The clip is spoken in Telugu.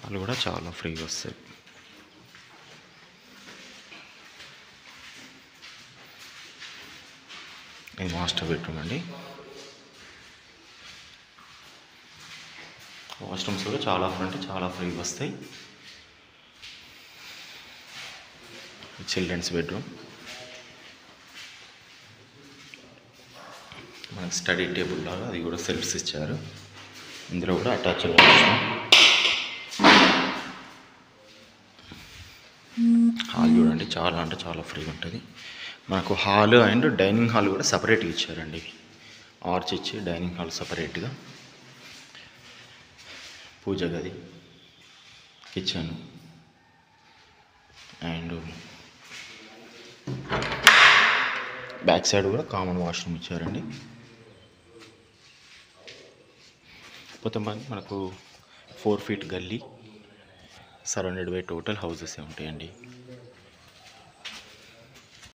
హాల్ కూడా చాలా ఫ్రీగా వస్తాయి. ఇది మాస్టర్ బెడ్రూమ్ అండి. వాష్రూమ్స్ కూడా చాలా ఫ్రీగా వస్తాయి. చిల్డ్రన్స్ బెడ్రూమ్, మనకి స్టడీ టేబుల్ లాగా అది కూడా సెల్ఫ్స్ ఇచ్చారు. ఇందులో కూడా అటాచ్డ్ వాష్రూమ్. హాల్ చూడండి, చాలా ఫ్రీగా ఉంటుంది. మనకు హాల్ అండ్ డైనింగ్ హాల్ కూడా సపరేట్గా ఇచ్చారండి. ఆర్చ్ ఇచ్చి డైనింగ్ హాల్ సపరేట్గా, పూజ గది, కిచెన్ అండ్ బ్యాక్ సైడ్ కూడా కామన్ వాష్రూమ్ ఇచ్చారండి. పోతే మనకు 4 feet గల్లీ, సరౌండెడ్ బై టోటల్ హౌసెస్ ఉంటాయండి.